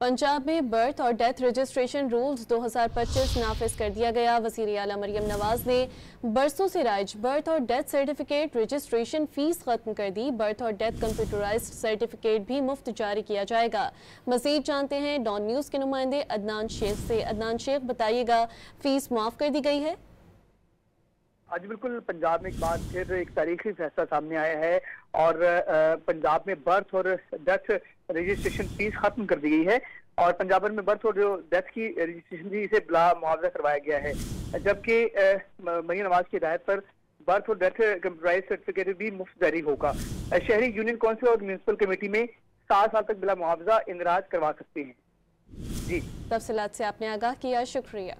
पंजाब में बर्थ और death registration rules 2025 नाफिज कर दिया गया। वज़ीर आला मरियम नवाज ने बरसों से राइज बर्थ और डेथ सर्टिफिकेट रजिस्ट्रेशन फीस खत्म कर दी। बर्थ और डेथ कंप्यूटराइज्ड सर्टिफिकेट भी मुफ्त जारी किया जाएगा। मजीद जानते हैं डॉन न्यूज़ के नुमाइंदे अदनान शेख से। अदनान शेख, बताइएगा, फीस माफ कर दी गई है? आज बिल्कुल पंजाब में एक बार फिर एक तारीखी फैसला सामने आया है और पंजाब में बर्थ और डेथ रजिस्ट्रेशन फीस खत्म कर दी गई है और पंजाब भर में बर्थ और जो डेथ की रजिस्ट्रेशन थी इसे बिला मुआवजा करवाया गया है, जबकि मरियम नवाज की हिदायत पर बर्थ और डेथ कंप्यूटराइज सर्टिफिकेट भी मुफ्त जारी होगा। शहरी यूनियन काउंसिल और म्यूनसिपल कमेटी में 7 साल तक बिला मुआवजा इंदराज करवा सकते हैं। जी, तफसीलात से आपने आगाह किया, शुक्रिया।